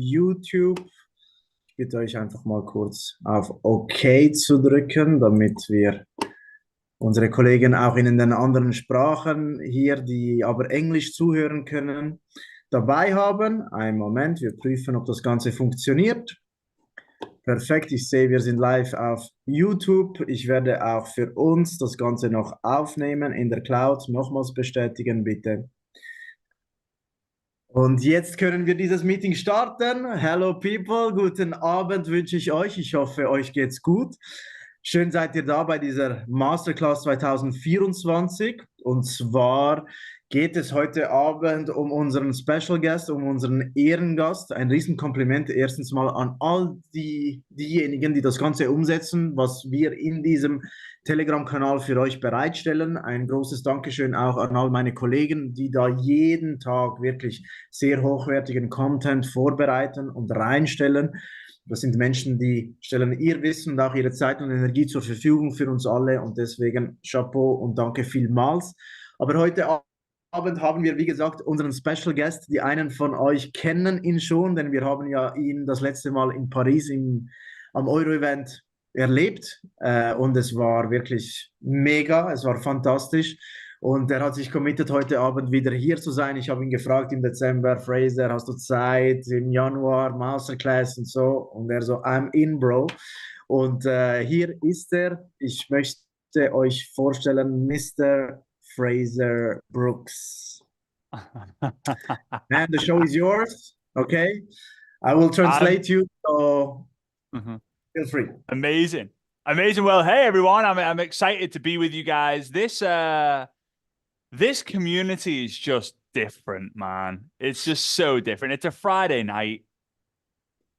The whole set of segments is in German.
YouTube. Ich bitte euch einfach mal kurz auf OK zu drücken, damit wir unsere Kollegen auch in den anderen Sprachen hier, die aber Englisch zuhören können, dabei haben. Einen Moment, wir prüfen, ob das Ganze funktioniert. Perfekt, ich sehe, wir sind live auf YouTube. Ich werde auch für uns das Ganze noch aufnehmen in der Cloud. Nochmals bestätigen, bitte. Und jetzt können wir dieses Meeting starten. Hello people, guten Abend wünsche ich euch. Ich hoffe, euch geht's gut. Schön seid ihr da bei dieser Masterclass 2024. Und zwar geht es heute Abend um unseren Special Guest, um unseren Ehrengast. Ein Riesenkompliment erstens mal an all diejenigen, die das Ganze umsetzen, was wir in diesem Telegram-Kanal für euch bereitstellen. Ein großes Dankeschön auch an all meine Kollegen, die da jeden Tag wirklich sehr hochwertigen Content vorbereiten und reinstellen. Das sind Menschen, die stellen ihr Wissen und auch ihre Zeit und Energie zur Verfügung für uns alle und deswegen Chapeau und danke vielmals. Aber heute Abend haben wir, wie gesagt, unseren Special Guest. Die einen von euch kennen ihn schon, denn wir haben ja ihn das letzte Mal in Paris am Euro-Event erlebt und es war wirklich mega, es war fantastisch. Und er hat sich committed, heute Abend wieder hier zu sein. Ich habe ihn gefragt im Dezember, Frazer, hast du Zeit? Im Januar, Masterclass und so. Und er so, I'm in, Bro. Und hier ist er. Ich möchte euch vorstellen, Mr. Frazer Brookes. Man, the show is yours. Okay. I will translate you, so feel free. Amazing. Amazing. Well, hey everyone, I'm excited to be with you guys. This community is just different, man. It's just so different. It's a Friday night.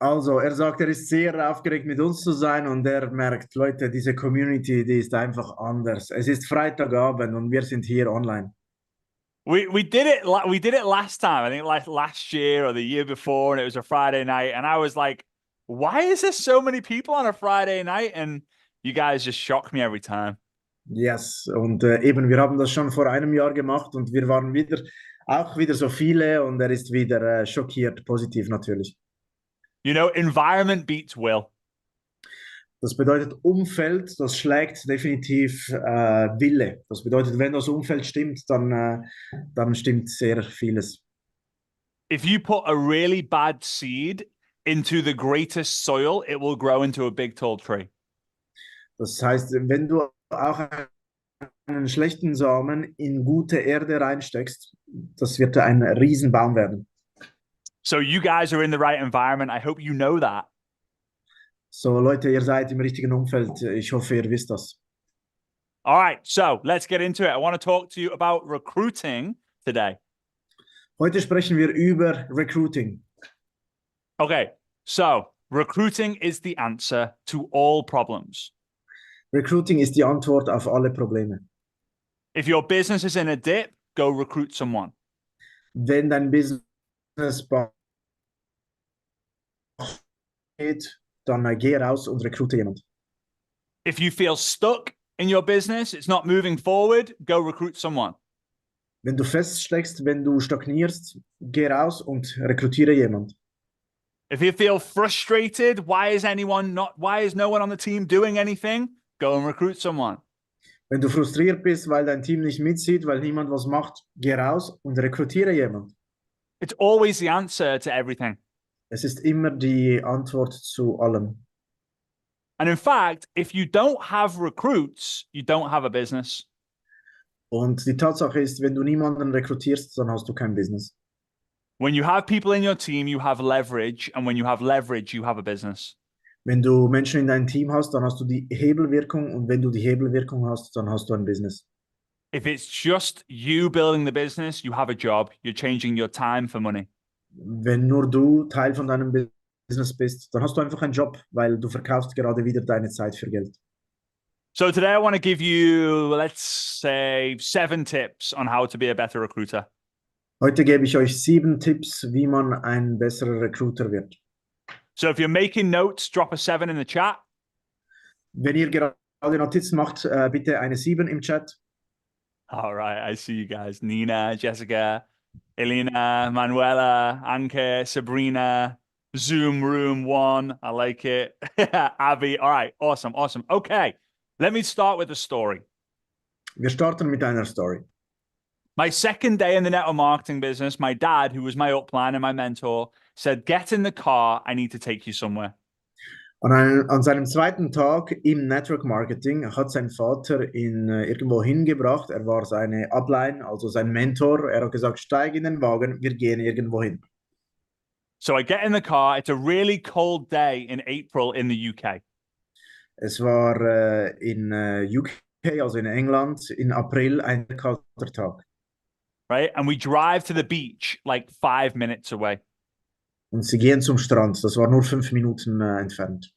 Also, er sagt, er ist sehr aufgeregt, mit uns zu sein und er merkt, Leute, diese Community, die ist einfach anders. Es ist Freitagabend und wir sind hier online. We did it last time. I think like last year or the year before, and it was a Friday night. And I was like, why is there so many people on a Friday night? And you guys just shock me every time. Yes, und eben, wir haben das schon vor einem Jahr gemacht und wir waren auch wieder so viele und er ist wieder schockiert, positiv natürlich. You know, environment beats will. Das bedeutet Umfeld, das schlägt definitiv Wille. Das bedeutet, wenn das Umfeld stimmt, dann stimmt sehr vieles. If you put a really bad seed into the greatest soil, it will grow into a big tall tree. Das heißt, wenn du auch einen schlechten Samen in gute Erde reinsteckst, das wird ein Riesenbaum werden. So you guys are in the right environment. I hope you know that. So Leute, ihr seid im richtigen Umfeld. Ich hoffe, ihr wisst das. All right, so let's get into it. I want to talk to you about recruiting today. Heute sprechen wir über Recruiting. Okay, so recruiting is the answer to all problems. Recruiting ist die Antwort auf alle Probleme. If your business is in a dip, go recruit someone. Wenn dein Business geht, dann geh raus und rekrute jemand. If you feel stuck in your business, it's not moving forward, go recruit someone. Wenn du feststeckst, wenn du stagnierst, geh raus und rekrutiere jemand. If you feel frustrated, why is no one on the team doing anything? Go and recruit someone. Wenn du frustriert bist, weil dein Team nicht mitzieht, weil niemand was macht, geh raus und rekrutiere jemand. It's always the answer to everything. Es ist immer die Antwort zu allem. And in fact, if you don't have recruits, you don't have a business. Und die Tatsache ist, wenn du niemanden rekrutierst, dann hast du kein Business. When you have people in your team, you have leverage. And when you have leverage, you have a business. Wenn du Menschen in deinem Team hast, dann hast du die Hebelwirkung und wenn du die Hebelwirkung hast, dann hast du ein Business. If it's just you building the business, you have a job. You're changing your time for money. Wenn nur du Teil von deinem Business bist, dann hast du einfach einen Job, weil du verkaufst gerade wieder deine Zeit für Geld. So today I want to give you, let's say, 7 tips on how to be a better recruiter. Heute gebe ich euch 7 Tipps, wie man ein besserer Recruiter wird. So if you're making notes, drop a 7 in the chat. Wenn ihr gerade Notizen macht, bitte eine 7 im Chat. All right, I see you guys. Nina, Jessica, Elena, Manuela, Anke, Sabrina, Zoom room one. I like it. Abby. All right. Awesome. Awesome. Okay. Let me start with the story. Wir starten mit einer Story. My second day in the network marketing business, my dad, who was my upline and my mentor, said, "Get in the car. I need to take you somewhere." An seinem zweiten Tag im Network Marketing hat sein Vater ihn irgendwo hingebracht. Er war seine Upline, also sein Mentor. Er hat gesagt, steig in den Wagen, wir gehen irgendwo hin. So I get in the car. It's a really cold day in April in the UK. Es war in UK, also in England, in April ein kalter Tag. Right. And we drive to the beach like 5 minutes away. Und sie gehen zum Strand. Das war nur 5 Minuten entfernt.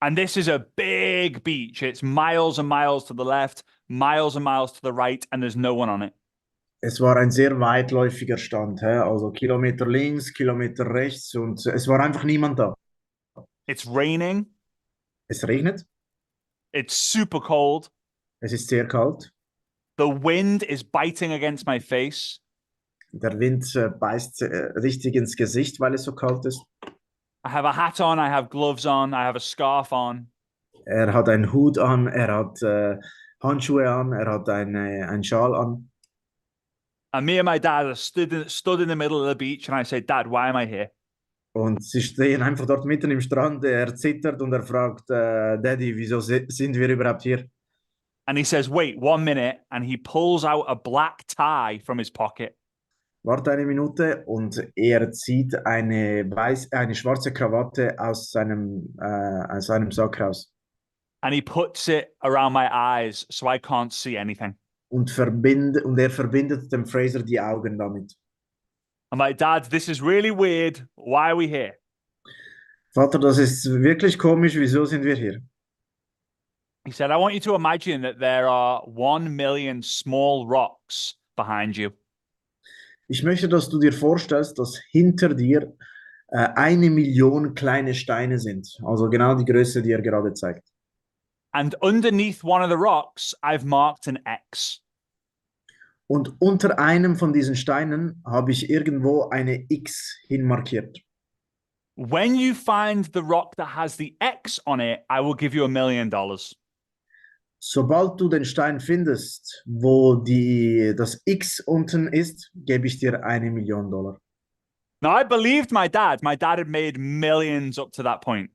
And this is a big beach. It's miles and miles to the left, miles and miles to the right, and there's no one on it. Es war ein sehr weitläufiger Stand, also Kilometer links, Kilometer rechts und es war einfach niemand da. It's raining. Es regnet, It's super cold. es ist sehr kalt, The wind is biting against my face. der Wind beißt richtig ins Gesicht, weil es so kalt ist. I have a hat on, I have gloves on, I have a scarf on. Er hat einen Hut an, er hat Handschuhe an, er hat einen Schal an. And me and my dad are stood in the middle of the beach, and I say, "Dad, why am I here?" Und sie stehen einfach dort mitten im Strand, er zittert und er fragt, Daddy, wieso sind wir überhaupt hier? And he says, "Wait 1 minute," and he pulls out a black tie from his pocket. Warte eine Minute und er zieht eine schwarze Krawatte aus seinem Sack raus. And he puts it around my eyes so I can't see anything. Und er verbindet dem Frazer die Augen damit. I'm like, "Dad, this is really weird. Why are we here?" Vater, das ist wirklich komisch, wieso sind wir hier? He said, "I want you to imagine that there are 1 million small rocks behind you. Ich möchte, dass du dir vorstellst, dass hinter dir 1 Million kleine Steine sind. Also genau die Größe, die er gerade zeigt. And underneath one of the rocks, I've marked an X. Und unter einem von diesen Steinen habe ich irgendwo eine X hinmarkiert. When you find the rock that has the X on it, I will give you $1 million." Sobald du den Stein findest, wo das X unten ist, gebe ich dir $1 Million. Now, I believed my dad. My dad had made millions up to that point.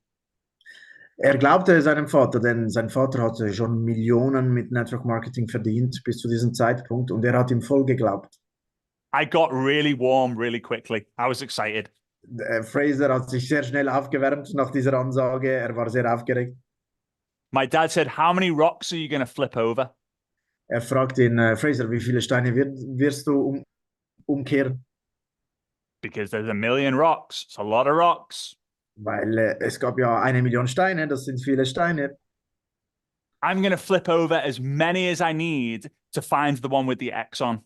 Er glaubte seinem Vater, denn sein Vater hatte schon Millionen mit Network Marketing verdient bis zu diesem Zeitpunkt und er hat ihm voll geglaubt. I got really warm really quickly. I was excited. Frazer hat sich sehr schnell aufgewärmt nach dieser Ansage. Er war sehr aufgeregt. My dad said, "How many rocks are you going to flip over?" Er fragt ihn, Frazer, wie viele Steine wirst du umkehren? Because there's 1 million rocks. It's a lot of rocks. Weil es gab ja 1 Million Steine, das sind viele Steine. I'm going to flip over as many as I need to find the one with the X on.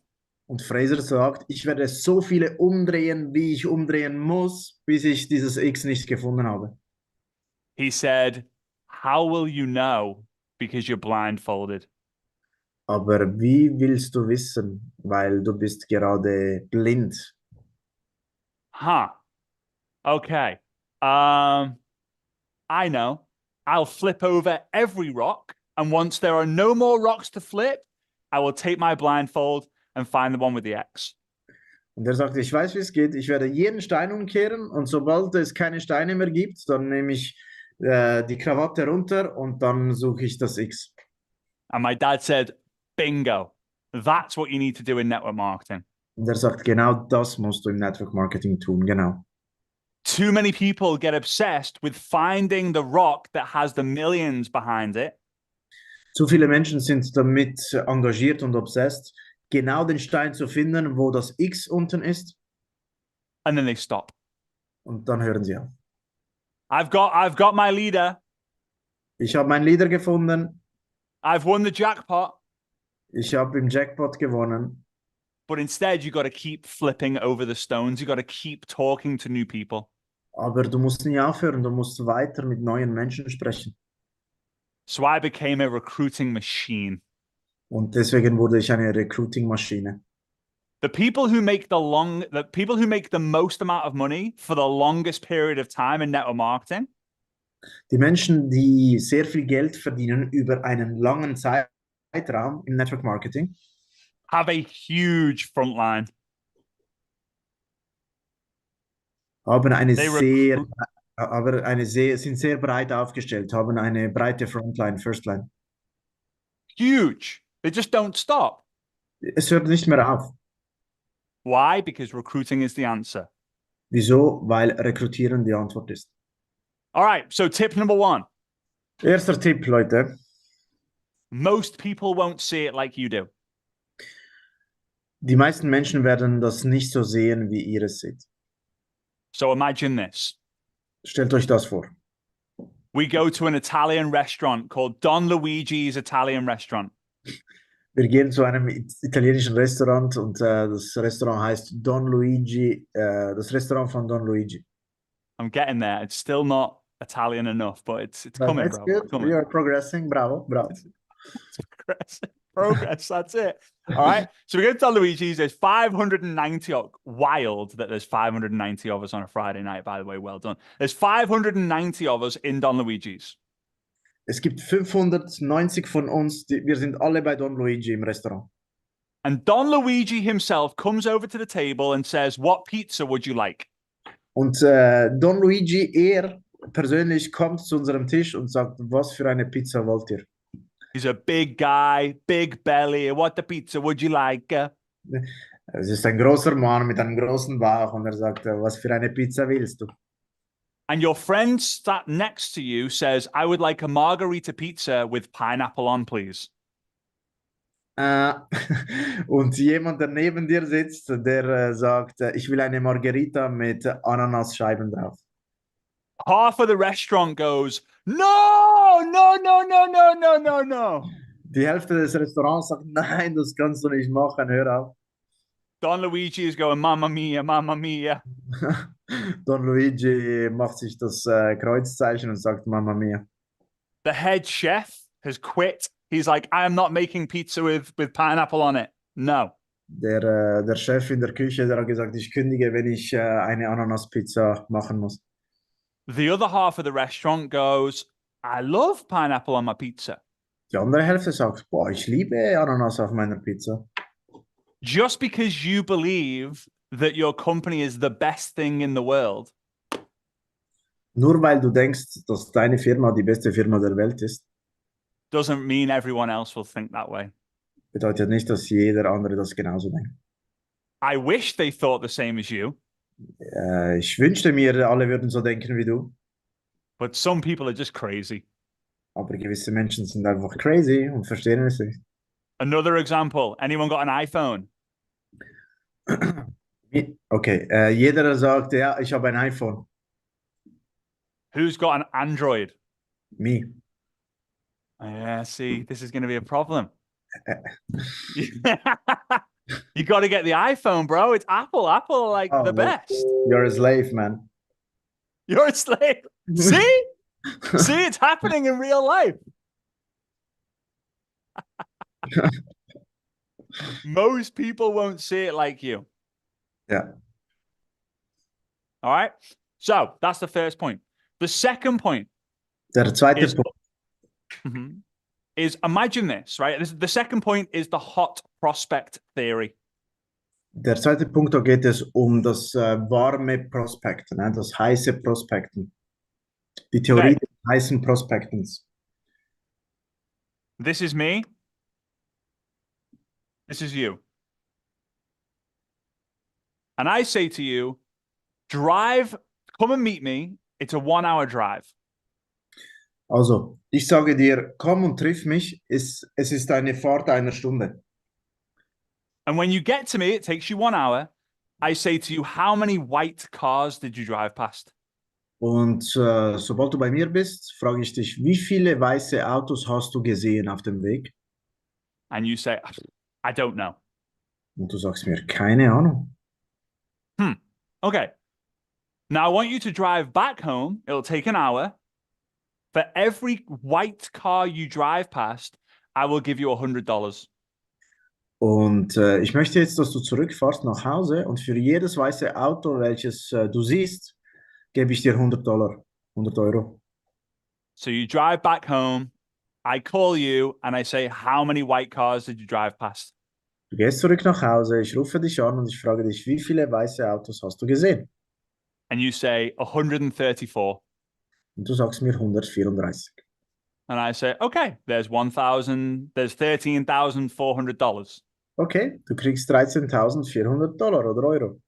Und Fraser sagt, ich werde so viele umdrehen, wie ich umdrehen muss, bis ich dieses X nicht gefunden habe. He said, "How will you know? Because you're blindfolded." Aber wie willst du wissen, weil du bist gerade blind? Huh. Okay. I know. I'll flip over every rock, and once there are no more rocks to flip, I will take my blindfold and find the one with the X. Und er sagte, ich weiß, wie es geht. Ich werde jeden Stein umkehren und sobald es keine Steine mehr gibt, dann nehme ich die Krawatte runter und dann suche ich das X. And my dad said, "Bingo. That's what you need to do in network marketing." Und er sagt, genau das musst du im Network Marketing tun, genau. Too many people get obsessed with finding the rock that has the millions behind it. Zu viele Menschen sind damit engagiert und obsessed, genau den Stein zu finden, wo das X unten ist. And then they stop. Und dann hören sie auf. I've got my leader. Ich habe meinen Leader gefunden. I've won the jackpot. Ich habe im Jackpot gewonnen. But instead, you got to keep flipping over the stones. You got to keep talking to new people. Aber du musst nie aufhören, du musst weiter mit neuen Menschen sprechen. So I became a recruiting machine. Und deswegen wurde ich eine Recruiting-Maschine. The people who make the most amount of money for the longest period of time in network marketing Die Menschen, die sehr viel Geld verdienen über einen langen Zeitraum im Network Marketing, have a huge front line. haben eine They sehr, recruit aber eine sehr, sind sehr breit aufgestellt, haben eine breite Frontline, Firstline. huge. They just don't stop. Es hört nicht mehr auf. Why? Because recruiting is the answer. Wieso? Weil Rekrutieren die Antwort ist. All right. So tip number 1. Erster Tipp, Leute. Most people won't see it like you do. Die meisten Menschen werden das nicht so sehen, wie ihr es seht. So imagine this. Stellt euch das vor. We go to an Italian restaurant called Don Luigi's Italian Restaurant. Wir gehen zu einem italienischen Restaurant und das Restaurant heißt Don Luigi, das Restaurant von Don Luigi. I'm getting there. It's still not Italian enough, but it's coming, That's bro. good. It's coming. We are progressing. Bravo, bravo. It's progress. That's it. All right. So we go to Don Luigi's. There's 590. Wild that there's 590 of us on a Friday night, by the way. Well done. There's 590 of us in Don Luigi's. Es gibt 590 von uns, wir sind alle bei Don Luigi im Restaurant. And Don Luigi himself comes over to the table and says, "What pizza would you like?" Und Don Luigi, er persönlich kommt zu unserem Tisch und sagt, was für eine Pizza wollt ihr? He's a big guy, big belly. What the pizza would you like? Es ist ein großer Mann mit einem großen Bauch und er sagt, was für eine Pizza willst du? And your friend sat next to you says, "I would like a margarita pizza with pineapple on, please." Und jemand, der neben dir sitzt, der sagt, ich will eine Margarita mit Ananasscheiben drauf. Half of the restaurant goes, "No, no, no, no, no, no, no, no." Die Hälfte des Restaurants sagt, nein, das kannst du nicht machen, hör auf. Don Luigi is going, "Mamma mia, mamma mia." Don Luigi macht sich das Kreuzzeichen und sagt, Mamma mia. The head chef has quit. He's like, "I am not making pizza with pineapple on it." No. Der Chef in der Küche, der hat gesagt, ich kündige, wenn ich eine Ananaspizza machen muss. The other half of the restaurant goes, "I love pineapple on my pizza." Die andere Hälfte sagt, boah, ich liebe Ananas auf meiner Pizza. Just because you believe that your company is the best thing in the world Nur weil du denkst, dass deine Firma die beste Firma der Welt ist, doesn't mean everyone else will think that way. bedeutet nicht, dass jeder andere das genauso denkt. I wish they thought the same as you, Ich wünschte mir, alle würden so denken wie du, but some people are just crazy. aber gewisse Menschen sind einfach crazy und verstehen es nicht. Another example, anyone got an iPhone? Okay, jeder sagt, ja, ich habe ein iPhone. Who's got an Android? Me. Yeah, see, this is going to be a problem. You got to get the iPhone, bro. It's Apple. Apple are like Oh, the look. best. You're a slave, man. You're a slave. See? See, it's happening in real life. Most people won't see it like you. Ja. All right. So that's the first point. The second point Der zweite is, Punkt. is imagine this, right? The second point is the hot prospect theory. Der zweite Punkt, da geht es um das warme Prospekten, ne? Das heiße Prospekten. Die Theorie des heißen Prospektens. This is me. This is you. And I say to you, drive, come and meet me. It's a 1-hour drive. Also, ich sage dir, komm und triff mich. Es ist eine Fahrt einer Stunde. And when you get to me, it takes you 1 hour. I say to you, how many white cars did you drive past? Und sobald du bei mir bist, frage ich dich, wie viele weiße Autos hast du gesehen auf dem Weg? And you say, I don't know. Und du sagst mir, keine Ahnung. Okay. Now I want you to drive back home. It'll take an hour. For every white car you drive past, I will give you $100. Und ich möchte jetzt, dass du zurückfährst nach Hause und für jedes weiße Auto, welches du siehst, gebe ich dir $100, 100 Euro. So you drive back home. I call you and I say, how many white cars did you drive past? Du gehst zurück nach Hause, ich rufe dich an und ich frage dich, wie viele weiße Autos hast du gesehen? And you say 134. Und du sagst mir 134. And I say, okay, there's $13,400. Okay, du kriegst $13.400 oder Euro.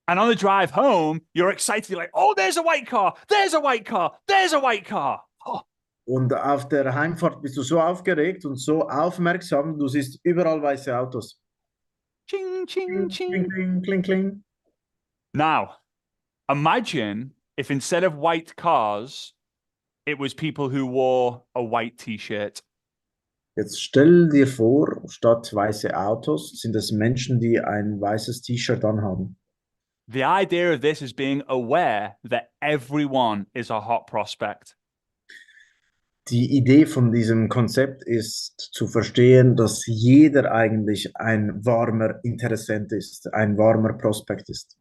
And on the drive home, you're excited. You're like, oh, there's a white car. There's a white car. There's a white car. Oh. Und auf der Heimfahrt bist du so aufgeregt und so aufmerksam, du siehst überall weiße Autos. Ching, ching, Kling, kling, ching. kling, kling, kling. Now, imagine if instead of white cars, it was people who wore a white t-shirt. Jetzt stell dir vor, statt weiße Autos sind es Menschen, die ein weißes T-Shirt anhaben. The idea of this is being aware that everyone is a hot prospect. Die Idee von diesem Konzept ist zu verstehen, dass jeder eigentlich ein warmer Interessent ist, ein warmer Prospekt ist.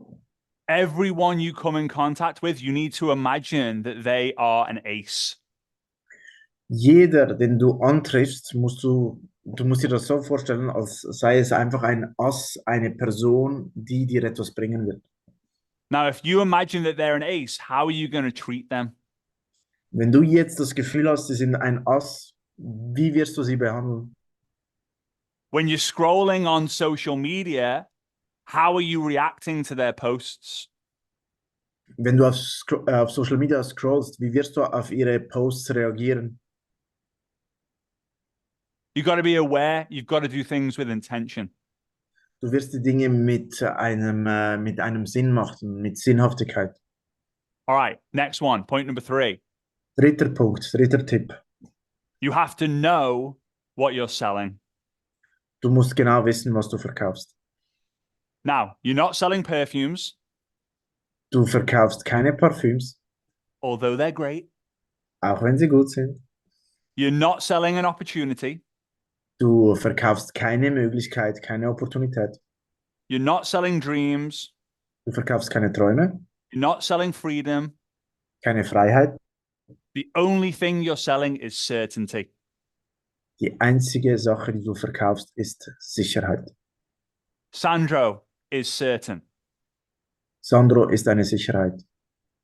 Everyone you come in contact with, you need to imagine that they are an ace. Jeder, den du antriffst, du musst dir das so vorstellen, als sei es einfach ein Ass, eine Person, die dir etwas bringen wird. Now, if you imagine that they're an ace, how are you going to treat them? Wenn du jetzt das Gefühl hast, sie sind ein Ass, wie wirst du sie behandeln? When you're scrolling on social media, how are you reacting to their posts? Wenn du auf Social Media scrollst, wie wirst du auf ihre Posts reagieren? You've got to be aware. You've got to do things with intention. Du wirst die Dinge mit einem Sinn machen, mit Sinnhaftigkeit. All right, next one. Point number 3. Dritter Punkt, dritter Tipp. You have to know what you're selling. Du musst genau wissen, was du verkaufst. Now, you're not selling perfumes, Du verkaufst keine Parfüms, although they're great. auch wenn sie gut sind. You're not selling an opportunity. Du verkaufst keine Möglichkeit, keine Opportunität. You're not selling dreams. Du verkaufst keine Träume, You're not selling freedom. keine Freiheit. The only thing you're selling is certainty. Die einzige Sache, die du verkaufst, ist Sicherheit. Sandro is certain. Sandro ist eine Sicherheit.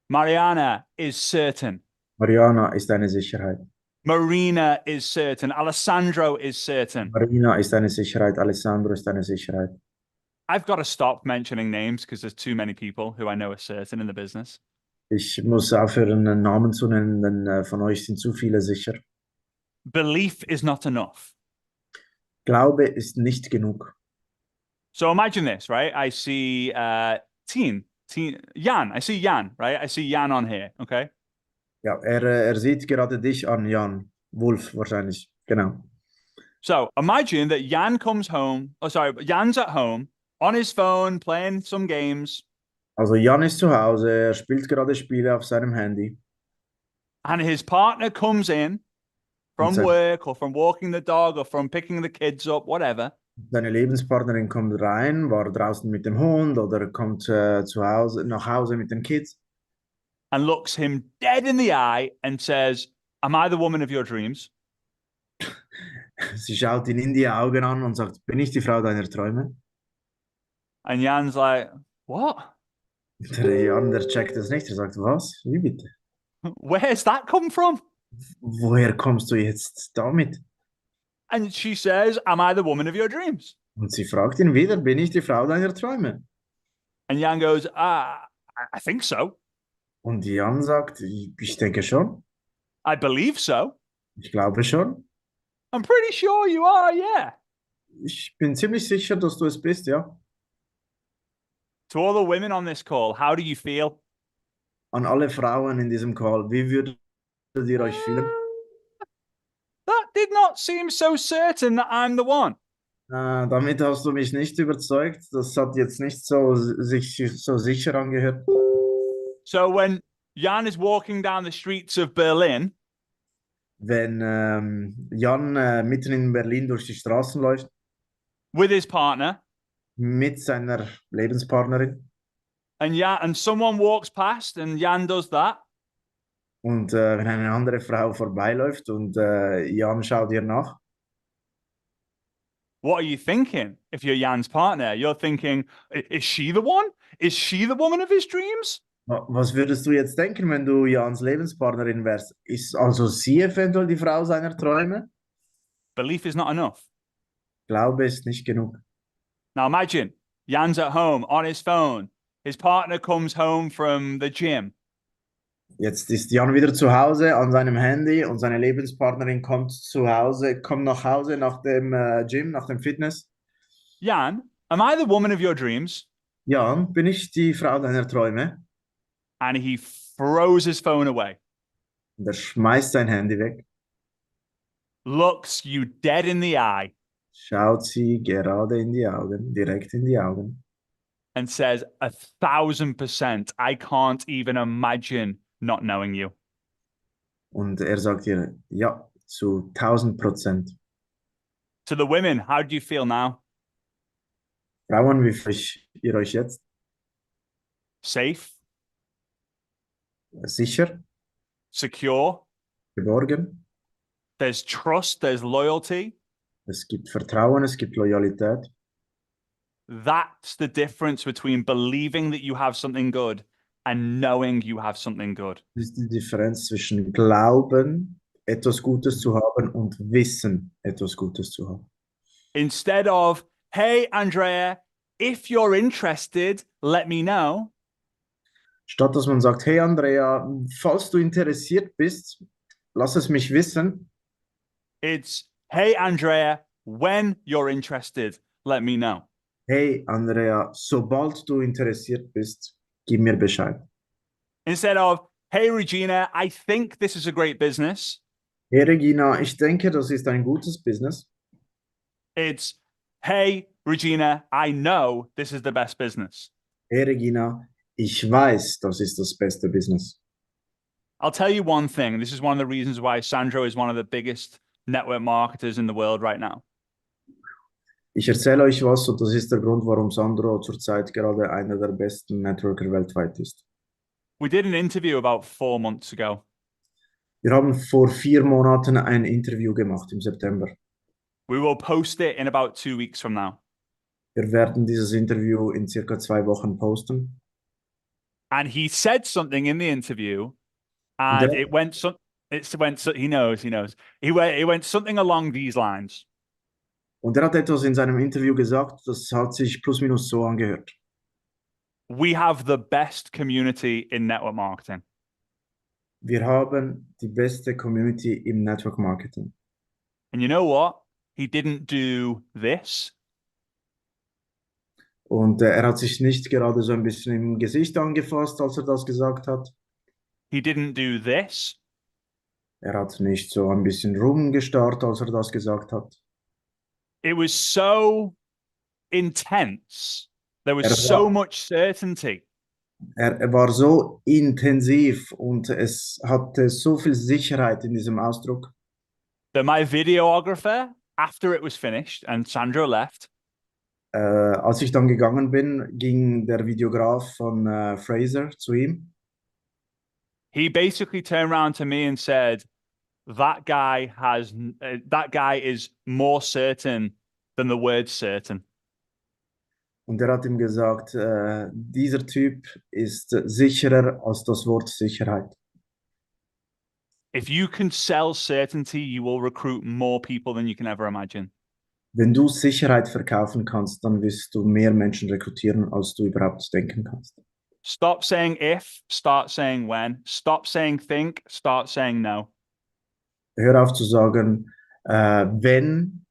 Mariana is certain. Mariana ist eine Sicherheit. Marina is certain. Alessandro is certain. Marina ist eine Sicherheit. Alessandro ist eine Sicherheit. I've got to stop mentioning names because there's too many people who I know are certain in the business. Ich muss aufhören, einen Namen zu nennen, denn von euch sind zu viele sicher. Belief is not enough. Glaube ist nicht genug. So imagine this, right? I see Jan. I see Jan, right? I see Jan on here, okay? Ja, er sieht gerade dich an, Jan. Wolf wahrscheinlich, genau. So imagine that Jan comes home. Oh, sorry, Jan's at home on his phone playing some games. Also Jan ist zu Hause, er spielt gerade Spiele auf seinem Handy. And his partner comes in from sein- work or from walking the dog or from picking the kids up, whatever. Seine Lebenspartnerin kommt rein, war draußen mit dem Hund oder kommt nach Hause mit den Kids And looks him dead in the eye and says, am I the woman of your dreams? Sie schaut ihn in die Augen an und sagt, bin ich die Frau deiner Träume? And Jan's like, what? Der Jan, der checkt das nicht. Er sagt, was? Wie bitte? Where's that come from? Woher kommst du jetzt damit? And she says, am I the woman of your dreams? Und sie fragt ihn wieder, bin ich die Frau deiner Träume? And Jan goes, I think so. Und Jan sagt, ich denke schon. I believe so. Ich glaube schon. I'm pretty sure you are, yeah. Ich bin ziemlich sicher, dass du es bist, ja. To all the women on this call, how do you feel? An alle Frauen in diesem Call, wie würdet ihr euch fühlen? That did not seem so certain that I'm the one. Damit hast du mich nicht überzeugt. Das hat jetzt nicht sich so sicher angehört. So when Jan is walking down the streets of Berlin, Wenn Jan mitten in Berlin durch die Straßen läuft, with his partner. mit seiner Lebenspartnerin. And someone walks past and Jan does that. Und wenn eine andere Frau vorbeiläuft und Jan schaut ihr nach, What are you thinking if you're Jan's partner? You're thinking, is she the one? Is she the woman of his dreams? was würdest du jetzt denken, wenn du Jans Lebenspartnerin wärst? Ist also sie eventuell die Frau seiner Träume? Belief is not enough. Glaube ist nicht genug. Now imagine Jan's at home on his phone. His partner comes home from the gym. Jetzt ist Jan wieder zu Hause an seinem Handy und seine Lebenspartnerin kommt nach Hause nach dem Gym, nach dem Fitness. Jan, am I the woman of your dreams? Jan, bin ich die Frau deiner Träume? And he throws his phone away, Und er schmeißt sein Handy weg, looks you dead in the eye, schaut sie gerade in die Augen, direkt in die Augen and says, 1,000%, I can't even imagine not knowing you. und er sagt ihr, ja, zu 1000%. To the women, how do you feel now? Frauen, wie fühlt ihr euch jetzt? Safe, Sicher? secure, Geborgen? there's trust, there's loyalty. Es gibt Vertrauen, es gibt Loyalität. That's the difference between believing that you have something good and knowing you have something good. Das ist die Differenz zwischen Glauben, etwas Gutes zu haben und Wissen, etwas Gutes zu haben. Instead of, hey, Andrea, if you're interested, let me know. Statt dass man sagt, hey Andrea, falls du interessiert bist, lass es mich wissen. It's, hey, Andrea, when you're interested, let me know. Hey Andrea, sobald du interessiert bist, gib mir Bescheid. Instead of, hey, Regina, I think this is a great business. Hey Regina, ich denke, das ist ein gutes Business. It's, hey, Regina, I know this is the best business. Hey Regina, ich weiß, das ist das beste Business. I'll tell you one thing. This is one of the reasons why Sandro is one of the biggest network marketers in the world right now. Ich erzähle euch was und das ist der Grund, warum Sandro zurzeit gerade einer der besten Networker weltweit ist. We did an interview about 4 months ago. Wir haben vor 4 Monaten ein Interview gemacht im September. We will post it in about 2 weeks from now. Wir werden dieses Interview in circa 2 Wochen posten. And he said something in the interview, and it went he knows. It went something along these lines. Und er hat etwas in seinem Interview gesagt, das hat sich plus minus so angehört. We have the best community in network marketing. Wir haben die beste Community im Network Marketing. And you know what? He didn't do this. Und er hat sich nicht gerade so ein bisschen im Gesicht angefasst, als er das gesagt hat. He didn't do this. Er hat nicht so ein bisschen rumgestarrt, als er das gesagt hat. It was so intense. There was so much certainty. Er war so intensiv und es hatte so viel Sicherheit in diesem Ausdruck. That my videographer, after it was finished and Sandro left, als ich dann gegangen bin, ging der Videograf von Frazer zu ihm. He basically turned around to me and said, that guy is more certain than the word certain. Und er hat ihm gesagt, dieser Typ ist sicherer als das Wort Sicherheit. If you can sell certainty, you will recruit more people than you can ever imagine. Wenn du Sicherheit verkaufen kannst, dann wirst du mehr Menschen rekrutieren, als du überhaupt denken kannst. Stop saying if, start saying when. Stop saying think, start saying no. Hör auf zu sagen, wenn,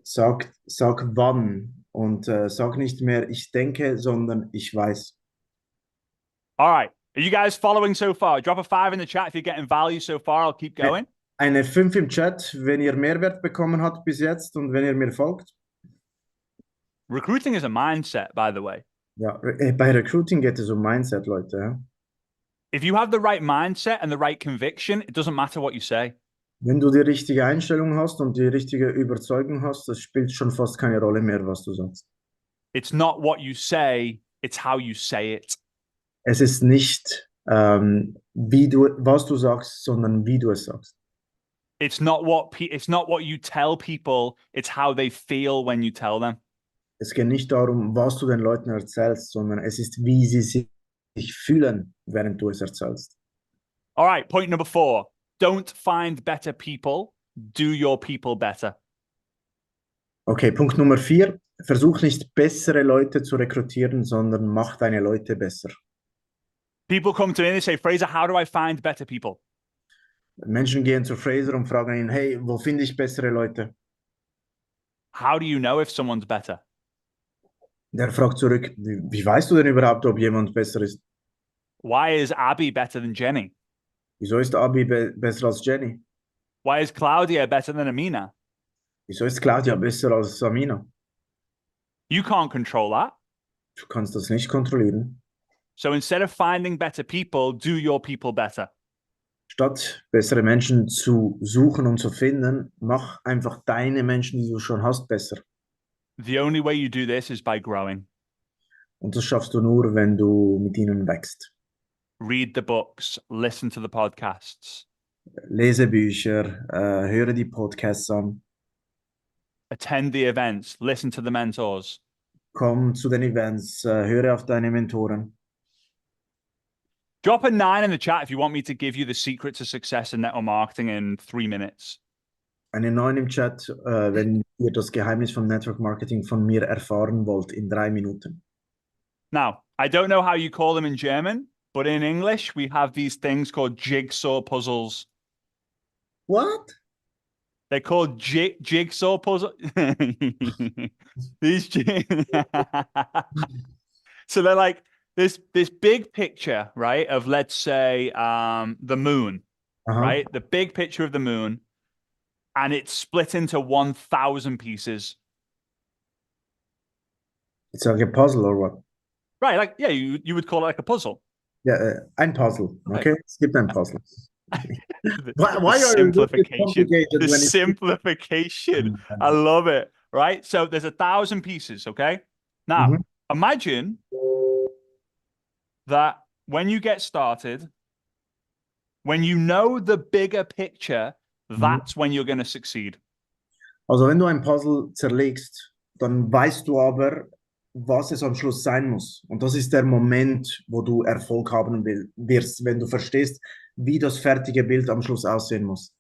sag wann. Und sag nicht mehr, ich denke, sondern ich weiß. All right. Are you guys following so far? Drop a 5 in the chat if you're getting value so far. I'll keep going. Eine 5 im Chat, wenn ihr Mehrwert bekommen habt bis jetzt und wenn ihr mir folgt. Recruiting is a mindset, by the way. Ja, bei Recruiting geht es um Mindset, Leute. Ja? If you have the right mindset and the right conviction, it doesn't matter what you say. Wenn du die richtige Einstellung hast und die richtige Überzeugung hast, das spielt schon fast keine Rolle mehr, was du sagst. It's not what you say, it's how you say it. Es ist nicht, was du sagst, sondern wie du es sagst. It's not what you tell people, it's how they feel when you tell them. Es geht nicht darum, was du den Leuten erzählst, sondern es ist, wie sie sich fühlen, während du es erzählst. All right, point number 4. Don't find better people, do your people better. Okay, Punkt Nummer 4. Versuch nicht bessere Leute zu rekrutieren, sondern mach deine Leute besser. People come to me and they say, Frazer, how do I find better people? Menschen gehen zu Frazer und fragen ihn, hey, wo finde ich bessere Leute? How do you know if someone's better? Der fragt zurück, wie weißt du denn überhaupt, ob jemand besser ist? Why is Abby better than Jenny? Wieso ist Abi besser als Jenny? Why is Claudia better than Amina? Wieso ist Claudia besser als Samina? You can't control that. Du kannst das nicht kontrollieren. So instead of finding better people, do your people better. Statt bessere Menschen zu suchen und zu finden, mach einfach deine Menschen, die du schon hast, besser. The only way you do this is by growing. Und das schaffst du nur, wenn du mit ihnen wächst. Read the books, listen to the podcasts, Lese Bücher, höre die Podcasts an, attend the events, listen to the mentors. komm zu den Events, höre auf deine Mentoren. Drop a 9 in the chat if you want me to give you the secret to success in network marketing in 3 minutes. Eine 9 im Chat, wenn ihr das Geheimnis von Network Marketing von mir erfahren wollt in 3 Minuten. Now, I don't know how you call them in German, but in English, we have these things called jigsaw puzzles. What? They're called jigsaw puzzles. These So they're like this big picture, right, of let's say the moon, Aha. right? The big picture of the moon, and it's split into 1,000 pieces. It's like a puzzle or what? Right, like yeah, you would call it like a puzzle. Ja, ein Puzzle, okay? Right. Es gibt ein Puzzle. The Why are you looking simplification? complicated The when it's... simplification. I love it. Right. So there's 1,000 pieces. Okay. Now Mhm. imagine that when you get started, when you know the bigger picture, that's when you're going to succeed. Also wenn du ein Puzzle zerlegst, dann weißt du aber, was es am Schluss sein muss. Und das ist der Moment, wo du Erfolg haben wirst, wenn du verstehst, wie das fertige Bild am Schluss aussehen muss.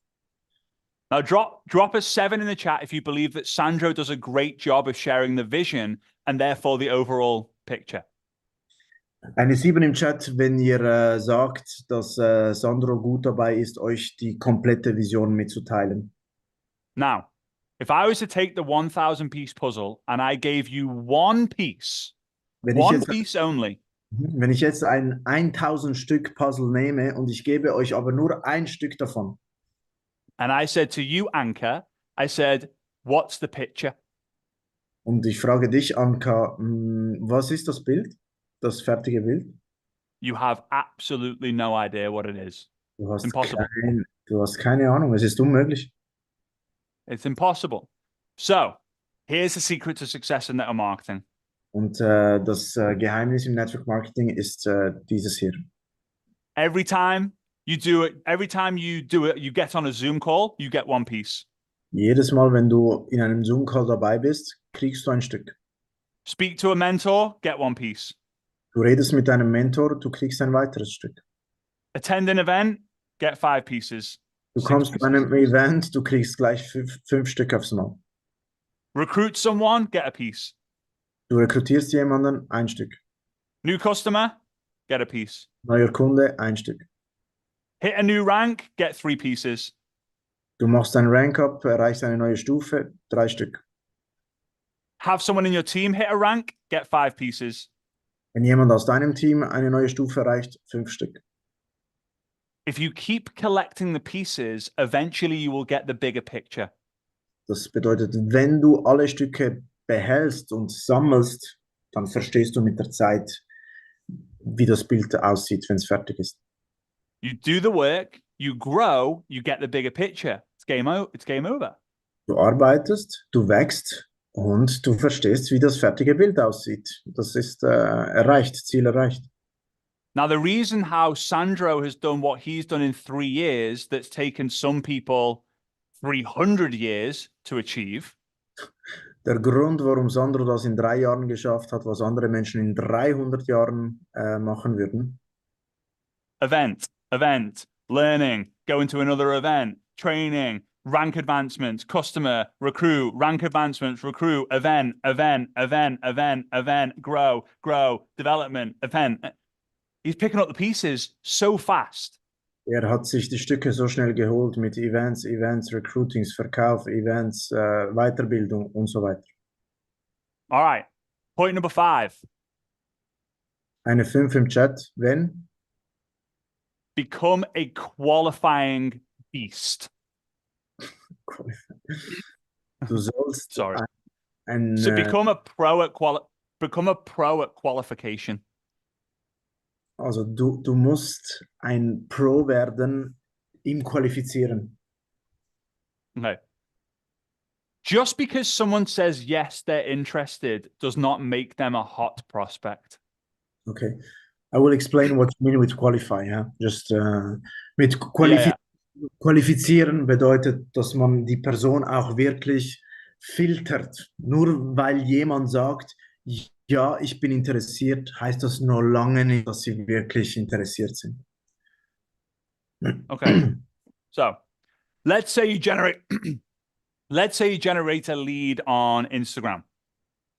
Now drop a 7 in the chat if you believe that Sandro does a great job of sharing the vision and therefore the overall picture. Eine 7 im Chat, wenn ihr sagt, dass Sandro gut dabei ist, euch die komplette Vision mitzuteilen. Now, if I was to take the 1,000 piece puzzle and I gave you one piece, one piece only. Wenn ich jetzt ein 1000 Stück Puzzle nehme und ich gebe euch aber nur ein Stück davon. And I said to you, Anka, I said, what's the picture? Und ich frage dich, Anka, was ist das Bild? Das fertige Bild? You have absolutely no idea what it is. Du hast Impossible. Du hast keine Ahnung, es ist unmöglich. It's impossible. So, here's the secret to success in network marketing. Und das Geheimnis im Network Marketing ist dieses hier. Every time you do it, you get on a Zoom call, you get one piece. Jedes Mal, wenn du in einem Zoom-Call dabei bist, kriegst du ein Stück. Speak to a mentor, get one piece. Du redest mit deinem Mentor, du kriegst ein weiteres Stück. Attend an event, get 5 pieces. Du kommst zu einem Event, du kriegst gleich fünf Stück aufs Mal. Recruit someone, get a piece. Du rekrutierst jemanden, ein Stück. New customer, get a piece. Neuer Kunde, ein Stück. Hit a new rank, get 3 pieces. Du machst ein Rank-Up, erreichst eine neue Stufe, 3 Stück. Have someone in your team hit a rank, get 5 pieces. Wenn jemand aus deinem Team eine neue Stufe erreicht, 5 Stück. If you keep collecting the pieces, eventually you will get the bigger picture. Das bedeutet, wenn du alle Stücke behältst und sammelst, dann verstehst du mit der Zeit, wie das Bild aussieht, wenn es fertig ist. You do the work, you grow, you get the bigger picture. it's game over. Du arbeitest, du wächst und du verstehst, wie das fertige Bild aussieht. Das ist erreicht, Ziel erreicht. Now, the reason how Sandro has done what he's done in 3 years that's taken some people 300 years to achieve. Der Grund, warum Sandro das in 3 Jahren geschafft hat, was andere Menschen in 300 Jahren machen würden. Event, learning, going to another event, training, rank advancements, customer, recruit, rank advancements, recruit, event, grow, development, event. He's picking up the pieces so fast. Er hat sich die Stücke so schnell geholt mit Events, Recruitings, Verkauf, Events, Weiterbildung und so weiter. All right. Point number 5. Eine 5 im Chat, wenn? Become a qualifying beast. Du sollst Sorry. ein So become a pro at qualification. also du musst ein Pro werden im Qualifizieren. Okay. Just because someone says yes, they're interested, does not make them a hot prospect. Okay. I will explain what you mean with qualify. Yeah? Just mit qualifizieren bedeutet, dass man die Person auch wirklich filtert. Nur weil jemand sagt, ja, ich bin interessiert, heißt das noch lange nicht, dass sie wirklich interessiert sind. Okay. So let's say you generate a lead on Instagram.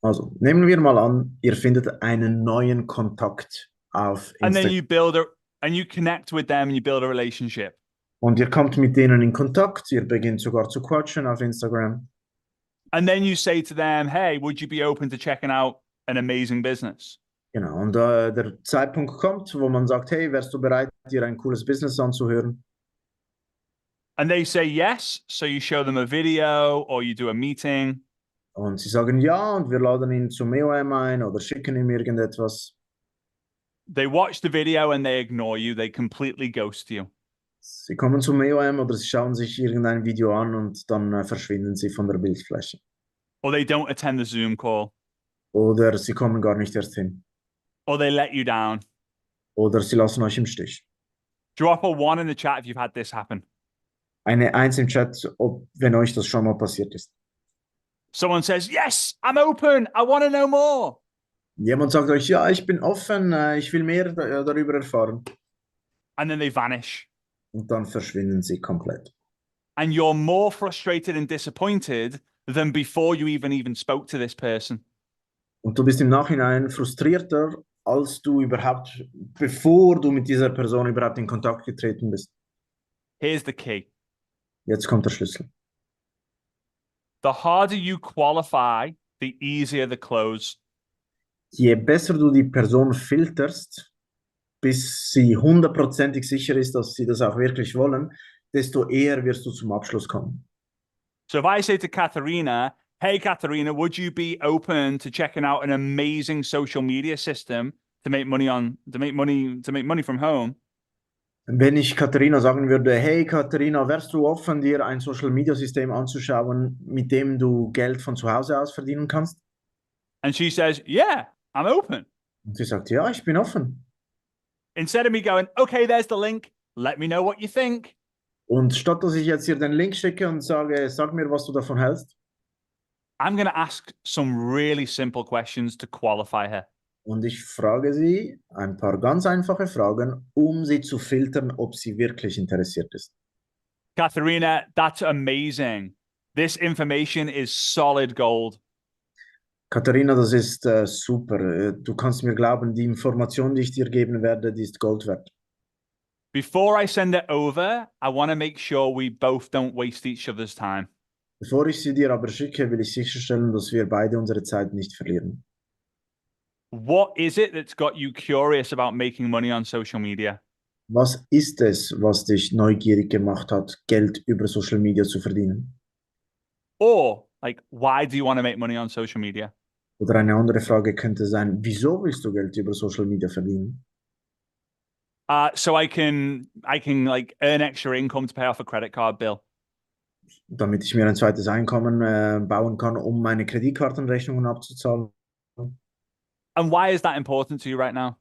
Also, nehmen wir mal an, ihr findet einen neuen Kontakt auf And then Instagram. you connect with them and you build a relationship. Und ihr kommt mit denen in Kontakt, ihr beginnt sogar zu quatschen auf Instagram. And then you say to them, hey, would you be open to checking out an amazing business? Genau, und der Zeitpunkt kommt, wo man sagt, hey, wärst du bereit, dir ein cooles Business anzuhören? And they say yes, so you show them a video or you do a meeting. Und sie sagen ja, und wir laden ihn zum EOM ein oder schicken ihm irgendetwas. They watch the video and they ignore you. They completely ghost you. Sie kommen zum EOM oder sie schauen sich irgendein Video an und dann verschwinden sie von der Bildfläche. Or they don't attend the Zoom call. Oder sie kommen gar nicht erst hin. Or they let you down. Oder sie lassen euch im Stich. Drop a 1 in the chat if you've had this happen. Eine 1 im Chat, wenn euch das schon mal passiert ist. Someone says, yes, I'm open. I want to know more. Jemand sagt euch, ja, ich bin offen, ich will mehr darüber erfahren. And then they vanish. Und dann verschwinden sie komplett. And you're more frustrated and disappointed than before you even spoke to this person. Und du bist im Nachhinein frustrierter, als du überhaupt, bevor du mit dieser Person überhaupt in Kontakt getreten bist. Here's the key. Jetzt kommt der Schlüssel. The harder you qualify, the easier the close. Je besser du die Person filterst, bis sie 100%ig sicher ist, dass sie das auch wirklich wollen, desto eher wirst du zum Abschluss kommen. So if I say to Katharina, hey, Katharina, would you be open to checking out an amazing social media system to make money from home? Wenn ich Katharina sagen würde, hey Katharina, wärst du offen, dir ein Social-Media-System anzuschauen, mit dem du Geld von zu Hause aus verdienen kannst? And she says, yeah, I'm open. Und sie sagt, ja, ich bin offen. Instead of me going, okay, there's the link, let me know what you think. Und statt dass ich jetzt hier den Link schicke und sage, sag mir, was du davon hältst, I'm going to ask some really simple questions to qualify her. und ich frage sie ein paar ganz einfache Fragen, um sie zu filtern, ob sie wirklich interessiert ist. Katharina, that's amazing. This information is solid gold. Katharina, das ist super. Du kannst mir glauben, die Information, die ich dir geben werde, die ist Gold wert. Before I send it over, I want to make sure we both don't waste each other's time. Bevor ich sie dir aber schicke, will ich sicherstellen, dass wir beide unsere Zeit nicht verlieren. What is it that's got you curious about making money on social media? Was ist es, was dich neugierig gemacht hat, Geld über Social Media zu verdienen? Or, like, why do you want to make money on social media? Oder eine andere Frage könnte sein, wieso willst du Geld über Social Media verdienen? So I can like earn extra income to pay off a credit card bill. damit ich mir ein zweites Einkommen bauen kann, um meine Kreditkartenrechnungen abzuzahlen. And why is that important to you right now?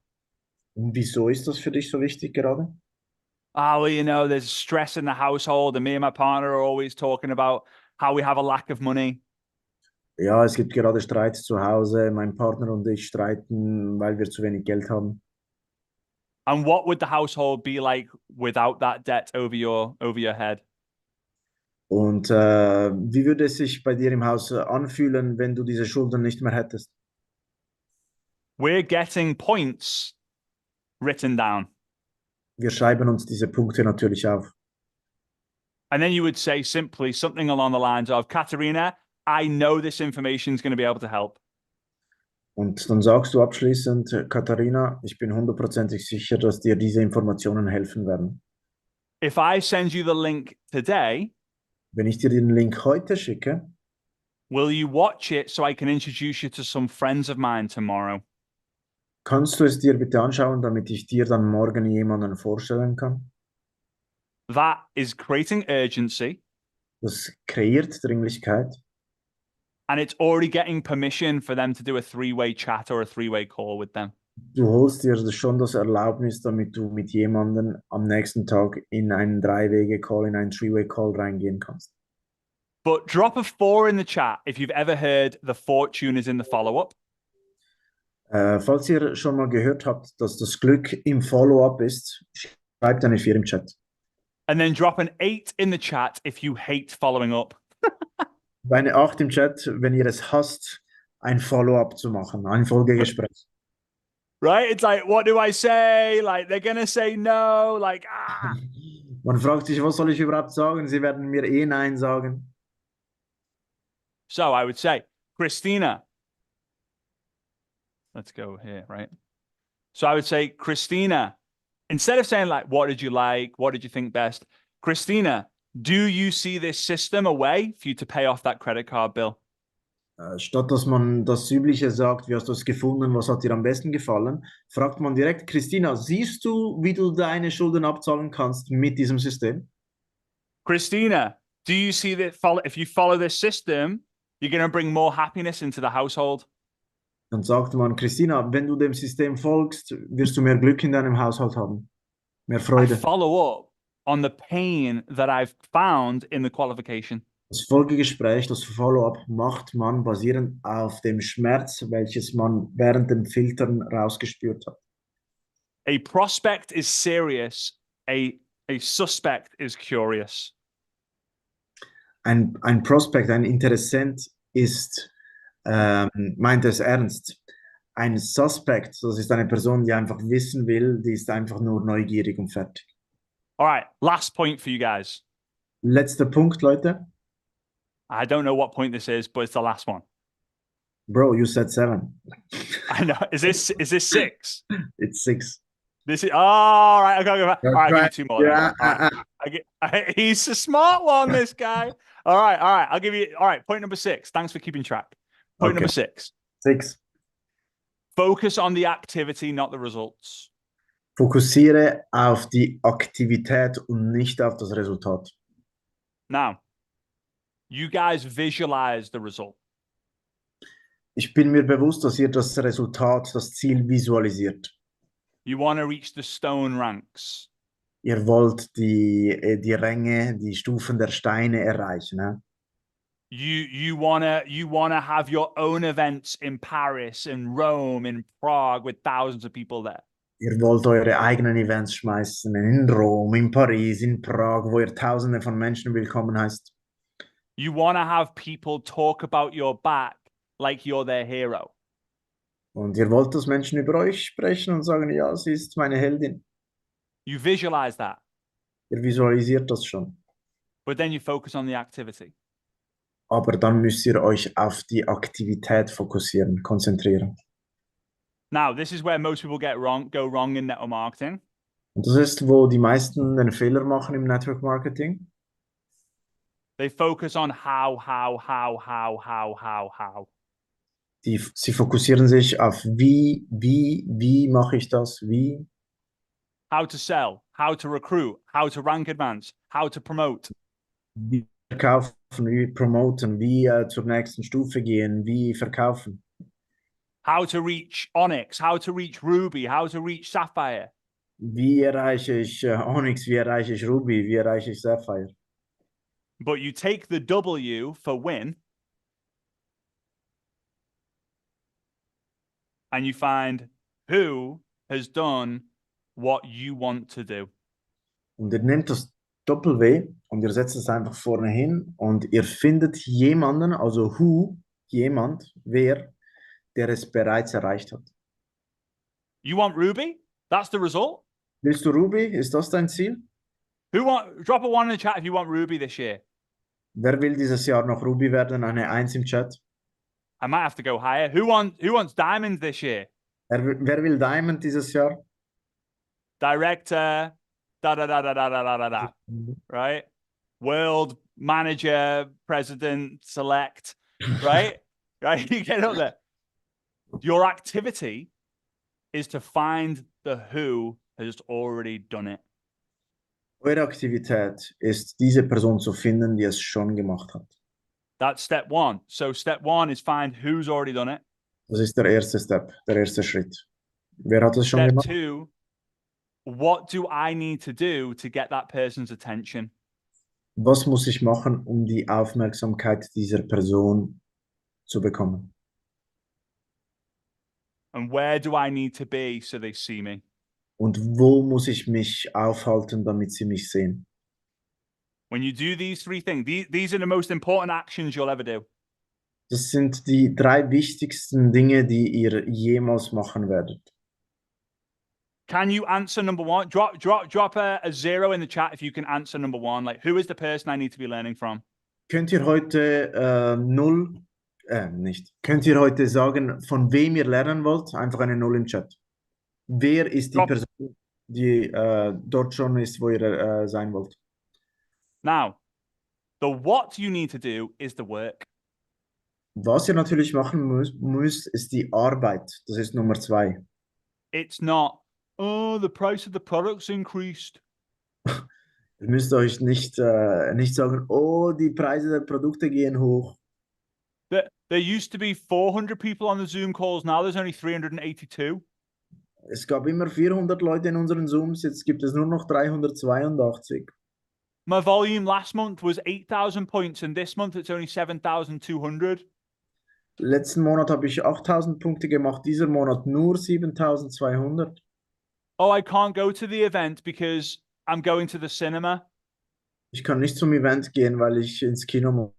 Und wieso ist das für dich so wichtig gerade? Oh, well, you know, there's stress in the household, and me and my partner are always talking about how we have a lack of money. Ja, es gibt gerade Streit zu Hause. Mein Partner und ich streiten, weil wir zu wenig Geld haben. And what would the household be like without that debt over your head? Und wie würde es sich bei dir im Haus anfühlen, wenn du diese Schulden nicht mehr hättest? We're getting points written down. Wir schreiben uns diese Punkte natürlich auf. And then you would say simply something along the lines of, Katerina, I know this information is going to be able to help. Und dann sagst du abschließend, Katharina, ich bin hundertprozentig sicher, dass dir diese Informationen helfen werden. If I send you the link today, Wenn ich dir den Link heute schicke, will you watch it so I can introduce you to some friends of mine tomorrow? kannst du es dir bitte anschauen, damit ich dir dann morgen jemanden vorstellen kann? That is creating urgency, Das kreiert Dringlichkeit. and it's already getting permission for them to do a three-way chat or a three-way call with them. Du holst dir schon das Erlaubnis, damit du mit jemandem am nächsten Tag in einen Drei-Wege-Call, in einen Three-Way-Call reingehen kannst. But drop a 4 in the chat if you've ever heard the fortune is in the follow-up. Falls ihr schon mal gehört habt, dass das Glück im Follow-up ist, schreibt eine 4 im Chat. And then drop an 8 in the chat if you hate following up. Eine 8 im Chat, wenn ihr es hasst, ein Follow-up zu machen, ein Folgegespräch. Right? It's like, what do I say? Like, they're going to say no. Like, Man fragt sich, was soll ich überhaupt sagen? Sie werden mir eh Nein sagen. So I would say, Christina. Let's go here, right? So I would say, Christina, instead of saying like, what did you like? What did you think best? Christina, do you see this system a way for you to pay off that credit card bill? Statt dass man das Übliche sagt, wie hast du es gefunden, was hat dir am besten gefallen, fragt man direkt, Christina, siehst du, wie du deine Schulden abzahlen kannst mit diesem System? Christina, do you see that if you follow this system, you're going to bring more happiness into the household? Dann sagt man, Christina, wenn du dem System folgst, wirst du mehr Glück in deinem Haushalt haben, mehr I Freude. follow up on the pain that I've found in the qualification. Das Folgegespräch, das Follow-up macht man basierend auf dem Schmerz, welches man während dem Filtern rausgespürt hat. A prospect is serious. A suspect is curious. Ein Prospect, ein Interessent ist, meint es ernst. Ein Suspect, das ist eine Person, die einfach wissen will, die ist einfach nur neugierig und fertig. All right, last point for you guys. Letzter Punkt, Leute. I don't know what point this is, but it's the last one. Bro, you said 7. I know. Is this 6? It's 6. This is all right. Okay, all right. I'll give you 2 more. Yeah, All right. He's a smart one, this guy. All right. I'll give you. All right. Point number 6. Thanks for keeping track. Point number 6. 6. Focus on the activity, not the results. Fokussiere auf die Aktivität und nicht auf das Resultat. Now, you guys visualize the result. Ich bin mir bewusst, dass ihr das Resultat, das Ziel visualisiert. You want to reach the stone ranks. Ihr wollt die Ränge, die Stufen der Steine erreichen. Ne? You wanna have your own events in Paris, in Rome, in Prague with thousands of people there. Ihr wollt eure eigenen Events schmeißen in Rom, in Paris, in Prag, wo ihr Tausende von Menschen willkommen heißt. You wanna have people talk about your back like you're their hero. Und ihr wollt, dass Menschen über euch sprechen und sagen, ja, sie ist meine Heldin. You visualize that, Ihr visualisiert das schon. but then you focus on the activity. Aber dann müsst ihr euch auf die Aktivität fokussieren, konzentrieren. Now, this is where most people go wrong in network marketing. Und das ist, wo die meisten den Fehler machen im Network Marketing. They focus on how. Sie fokussieren sich auf wie mache ich das, wie. How to sell, how to recruit, how to rank advance, how to promote. Wie verkaufen, wie promoten, wie zur nächsten Stufe gehen, wie verkaufen. How to reach Onyx, how to reach Ruby, how to reach Sapphire. Wie erreiche ich Onyx, wie erreiche ich Ruby, wie erreiche ich Sapphire. But you take the W for win and you find who has done what you want to do. Und ihr nehmt das Doppel-W und ihr setzt es einfach vorne hin und ihr findet jemanden, also who, jemand, wer, der es bereits erreicht hat. You want Ruby? That's the result. Willst du Ruby? Ist das dein Ziel? Drop a one in the chat if you want Ruby this year. Wer will dieses Jahr noch Ruby werden? Eine Eins im Chat. I might have to go higher. Who wants diamonds this year? Wer will Diamond dieses Jahr? Director, da da da da da da da da. Right? World manager, president, select. Right? Right? You get up there. Your activity is to find the who has already done it. Eure Aktivität ist, diese Person zu finden, die es schon gemacht hat. That's step one. So step one is find who's already done it. Das ist der erste Step, der erste Schritt. Wer hat es schon Step gemacht? two, what do I need to do to get that person's attention? Was muss ich machen, um die Aufmerksamkeit dieser Person zu bekommen? And where do I need to be so they see me? Und wo muss ich mich aufhalten, damit sie mich sehen? When you do these three things, these are the most important actions you'll ever do. Das sind die drei wichtigsten Dinge, die ihr jemals machen werdet. Can you answer number one? Drop a zero in the chat if you can answer number one. Like, who is the person I need to be learning from? Könnt ihr heute Könnt ihr heute sagen, von wem ihr lernen wollt? Einfach eine Null im Chat. Wer ist die Drop. Person, die dort schon ist, wo ihr sein wollt? Now, the what you need to do is the work. Was ihr natürlich machen müsst, ist die Arbeit. Das ist Nummer 2. It's not, oh, the price of the product's increased. Ihr müsst euch nicht sagen, oh, die Preise der Produkte gehen hoch. There used to be 400 people on the Zoom calls. Now there's only 382. Es gab immer 400 Leute in unseren Zooms, jetzt gibt es nur noch 382. My volume last month was 8,000 points, and this month it's only 7,200. Letzten Monat habe ich 8000 Punkte gemacht, dieser Monat nur 7200. Oh, I can't go to the event because I'm going to the cinema. Ich kann nicht zum Event gehen, weil ich ins Kino muss.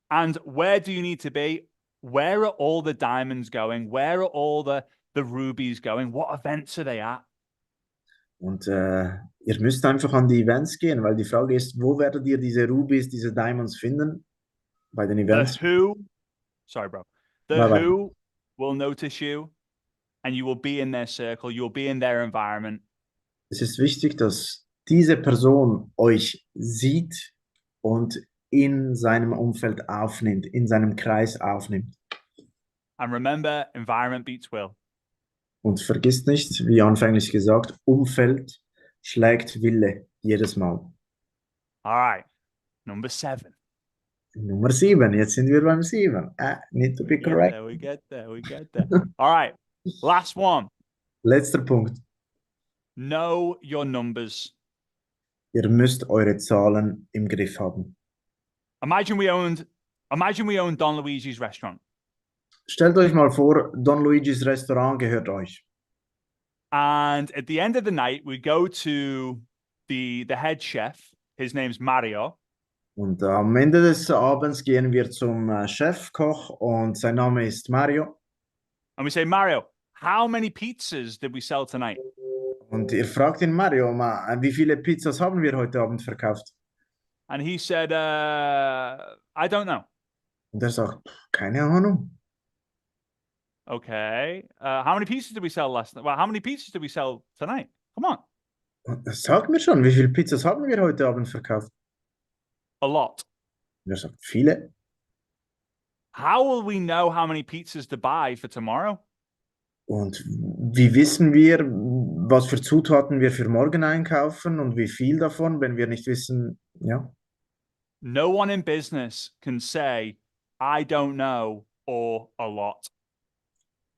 And where do you need to be? Where are all the diamonds going? Where are all the rubies going? What events are they at? Und ihr müsst einfach an die Events gehen, weil die Frage ist, wo werdet ihr diese Rubies, diese Diamonds finden? Bei den Events. The who will notice you and you will be in their circle, you'll be in their environment. Es ist wichtig, dass diese Person euch sieht und in seinem Umfeld aufnimmt, in seinem Kreis aufnimmt. And remember, environment beats will. Und vergisst nicht, wie anfänglich gesagt, Umfeld schlägt Wille jedes Mal. All right, number 7. Nummer 7, jetzt sind wir beim 7. Need to be correct. We get there. All right, last one. Letzter Punkt. Know your numbers. Ihr müsst eure Zahlen im Griff haben. Imagine we owned Don Luigi's restaurant. Stellt euch mal vor, Don Luigi's Restaurant gehört euch. And at the end of the night, we go to the head chef. His name's Mario. Und am Ende des Abends gehen wir zum Chefkoch und sein Name ist Mario. And we say, Mario, how many pizzas did we sell tonight? Und ihr fragt ihn, Mario, wie viele Pizzas haben wir heute Abend verkauft? And he said, I don't know. Und er sagt, keine Ahnung. Okay. How many pizzas did we sell last night? Well, how many pizzas did we sell tonight? Come on. Sag mir schon, wie viele Pizzas haben wir heute Abend verkauft? A lot. Und er sagt, viele. How will we know how many pizzas to buy for tomorrow? Und wie wissen wir, was für Zutaten wir für morgen einkaufen und wie viel davon, wenn wir nicht wissen, ja? No one in business can say, I don't know or a lot.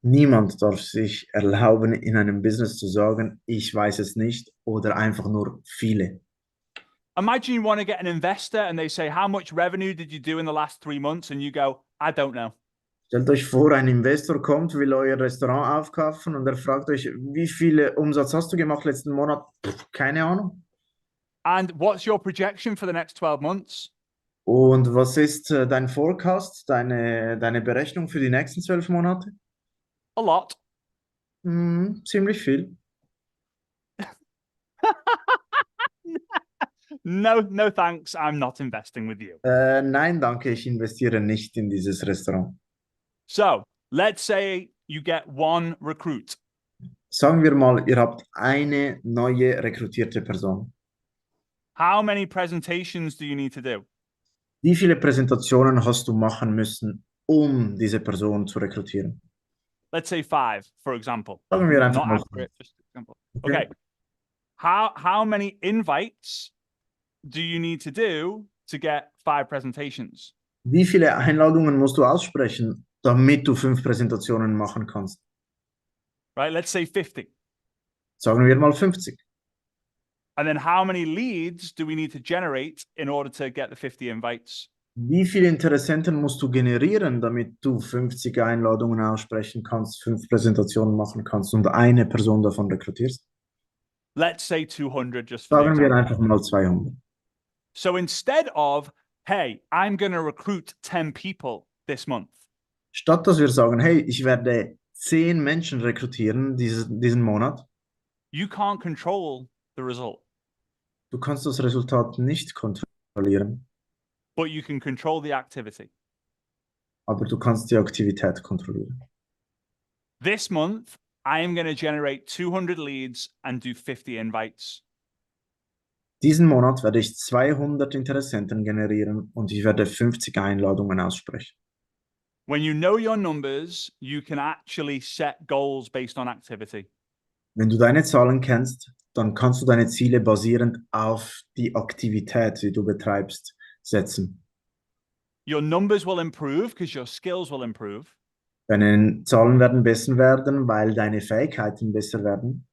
Niemand darf sich erlauben, in einem Business zu sagen, ich weiß es nicht oder einfach nur viele. Imagine you want to get an investor and they say, how much revenue did you do in the last 3 months? And you go, I don't know. Stellt euch vor, ein Investor kommt, will euer Restaurant aufkaufen und er fragt euch, wie viel Umsatz hast du gemacht letzten Monat? Keine Ahnung. And what's your projection for the next 12 months? Und was ist dein Forecast, deine Berechnung für die nächsten 12 Monate? A lot. Ziemlich viel. No, no thanks. I'm not investing with you. Nein, danke, ich investiere nicht in dieses Restaurant. So let's say you get one recruit. Sagen wir mal, ihr habt eine neue rekrutierte Person. How many presentations do you need to do? Wie viele Präsentationen hast du machen müssen, um diese Person zu rekrutieren? Let's say 5, for example. Sagen wir einfach Not mal accurate, just example. Okay. Okay. How many invites do you need to do to get 5 presentations? Wie viele Einladungen musst du aussprechen, damit du 5 Präsentationen machen kannst? Right? Let's say 50. Sagen wir mal 50. And then how many leads do we need to generate in order to get the 50 invites? Wie viele Interessenten musst du generieren, damit du 50 Einladungen aussprechen kannst, 5 Präsentationen machen kannst und eine Person davon rekrutierst? Let's say 200 just for the Sagen wir example. einfach mal 200. So instead of, hey, I'm going to recruit 10 people this month, Statt dass wir sagen, hey, ich werde 10 Menschen rekrutieren diesen Monat, you can't control the result, du kannst das Resultat nicht kontrollieren, but you can control the activity. aber du kannst die Aktivität kontrollieren. This month, I am going to generate 200 leads and do 50 invites. Diesen Monat werde ich 200 Interessenten generieren und ich werde 50 Einladungen aussprechen. When you know your numbers, you can actually set goals based on activity. Wenn du deine Zahlen kennst, dann kannst du deine Ziele basierend auf die Aktivität, die du betreibst, setzen. Your numbers will improve because your skills will improve. Deine Zahlen werden besser werden, weil deine Fähigkeiten besser werden.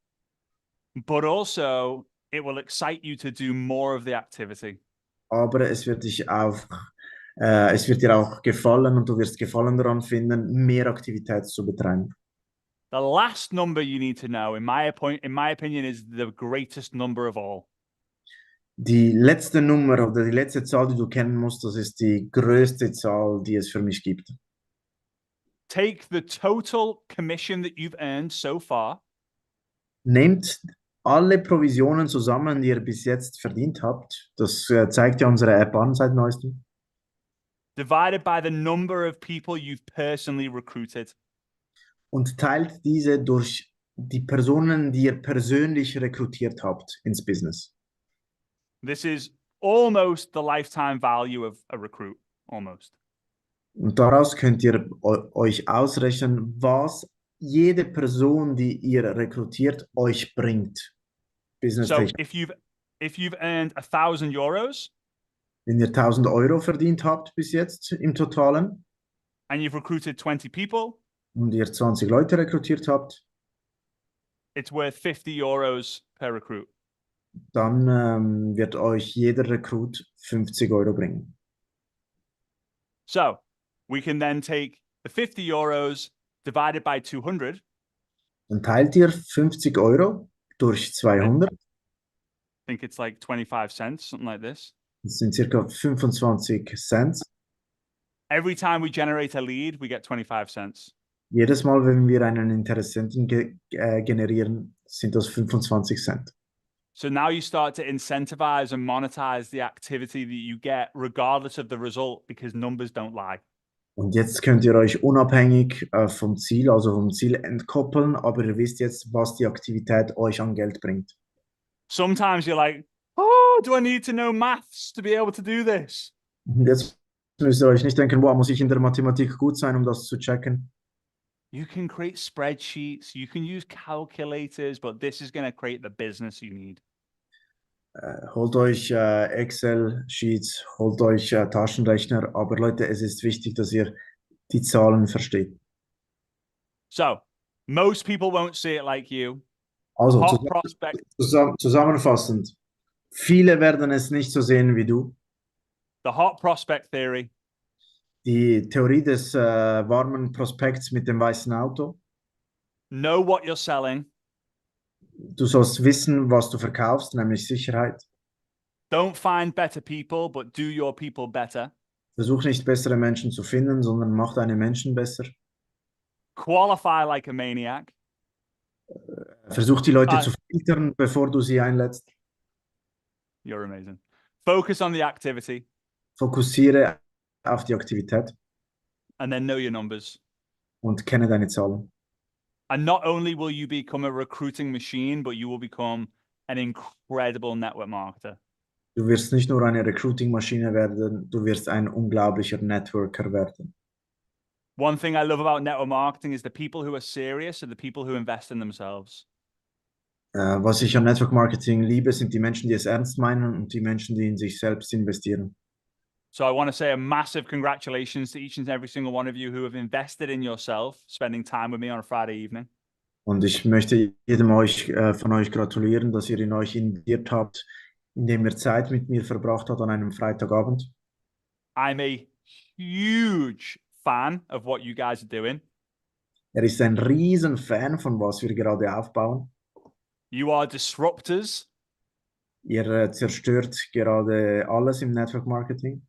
But also, it will excite you to do more of the activity. Aber es wird dir auch gefallen und du wirst Gefallen daran finden, mehr Aktivität zu betreiben. The last number you need to know, in my opinion, is the greatest number of all. Die letzte Nummer oder die letzte Zahl, die du kennen musst, das ist die größte Zahl, die es für mich gibt. Take the total commission that you've earned so far. Nehmt alle Provisionen zusammen, die ihr bis jetzt verdient habt. Das zeigt ja unsere App an seit neuestem. Divided by the number of people you've personally recruited. Und teilt diese durch die Personen, die ihr persönlich rekrutiert habt ins Business. This is almost the lifetime value of a recruit, almost. Und daraus könnt ihr euch ausrechnen, was jede Person, die ihr rekrutiert, euch bringt. Business So technisch. if you've earned 1,000 euros Wenn ihr 1.000 Euro verdient habt bis jetzt im Totalen and you've recruited 20 people, und ihr 20 Leute rekrutiert habt, it's worth 50 euros per recruit. dann wird euch jeder Rekrut 50 Euro bringen. So we can then take the 50 euros divided by 200. Dann teilt ihr 50 Euro durch 200. I think it's like 25 cents, something like this. Das sind circa 25 Cent. Every time we generate a lead, we get 25 cents. Jedes Mal, wenn wir einen Interessenten generieren, sind das 25 Cent. So now you start to incentivize and monetize the activity that you get, regardless of the result, because numbers don't lie. Und jetzt könnt ihr euch unabhängig vom Ziel, also vom Ziel entkoppeln, aber ihr wisst jetzt, was die Aktivität euch an Geld bringt. Sometimes you're like, oh, do I need to know maths to be able to do this? Und jetzt müsst ihr euch nicht denken, wow, muss ich in der Mathematik gut sein, um das zu checken? You can create spreadsheets, you can use calculators, but this is going to create the business you need. Holt euch Excel-Sheets, holt euch Taschenrechner, aber Leute, es ist wichtig, dass ihr die Zahlen versteht. So, most people won't see it like you. The Also, hot prospect, zusammenfassend, viele werden es nicht so sehen wie du. the hot prospect theory. Die Theorie des warmen Prospekts mit dem weißen Auto. Know what you're selling. Du sollst wissen, was du verkaufst, nämlich Sicherheit. Don't find better people, but do your people better. Versuch nicht bessere Menschen zu finden, sondern mach deine Menschen besser. Qualify like a maniac. Versuch die Leute Uh, zu filtern, bevor du sie einlädst. You're amazing. Focus on the activity. Fokussiere auf die Aktivität And then know your numbers. und kenne deine Zahlen. And not only will you become a recruiting machine, but you will become an incredible network marketer. Du wirst nicht nur eine Recruiting-Maschine werden, du wirst ein unglaublicher Networker werden. One thing I love about network marketing is the people who are serious are the people who invest in themselves. Was ich an Network Marketing liebe, sind die Menschen, die es ernst meinen und die Menschen, die in sich selbst investieren. So I want to say a massive congratulations to each and every single one of you who have invested in yourself, spending time with me on a Friday evening. Und ich möchte von euch gratulieren, dass ihr in euch investiert habt, indem ihr Zeit mit mir verbracht habt an einem Freitagabend. I'm a huge fan of what you guys are doing. Er ist ein riesen Fan von was wir gerade aufbauen. You are disruptors. Ihr zerstört gerade alles im Network Marketing.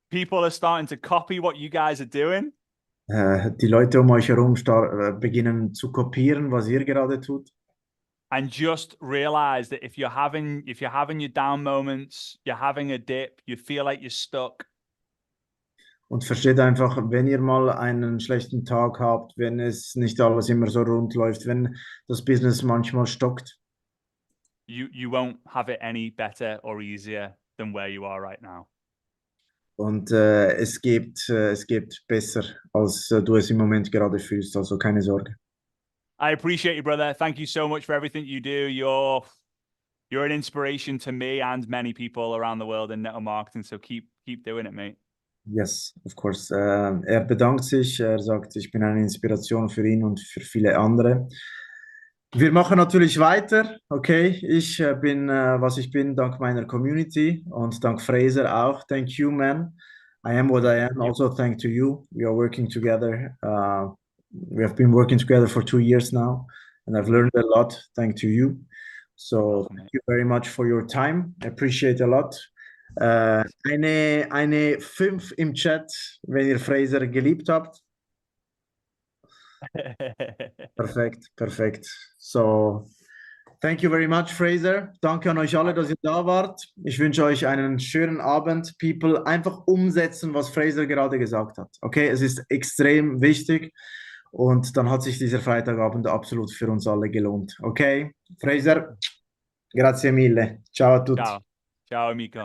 People are starting to copy what you guys are doing. Die Leute um euch herum beginnen zu kopieren, was ihr gerade tut. And just realize that if you're having your down moments, you're having a dip, you feel like you're stuck. Und versteht einfach, wenn ihr mal einen schlechten Tag habt, wenn es nicht alles immer so rund läuft, wenn das Business manchmal stockt, You won't have it any better or easier than where you are right now. und es geht besser, als du es im Moment gerade fühlst, also keine Sorge. I appreciate you, brother. Thank you so much for everything you do. You're an inspiration to me and many people around the world in network marketing. So keep doing it, mate. Yes, of course. Er bedankt sich, er sagt, ich bin eine Inspiration für ihn und für viele andere. Wir machen natürlich weiter, okay? Ich bin, was ich bin, dank meiner Community und dank Frazer auch. Thank you, man. I am what I am. Also, thank to you. We are working together. We have been working together for 2 years now, and I've learned a lot. Thank to you. So, thank you very much for your time. I appreciate a lot. Eine 5 im Chat, wenn ihr Fraser geliebt habt. Perfekt, perfekt. So, thank you very much, Fraser. Danke an euch alle, dass ihr da wart. Ich wünsche euch einen schönen Abend. People, einfach umsetzen, was Fraser gerade gesagt hat. Okay, es ist extrem wichtig. Und dann hat sich dieser Freitagabend absolut für uns alle gelohnt. Okay, Fraser, grazie mille. Ciao a tutti. Ciao. Ciao, amico.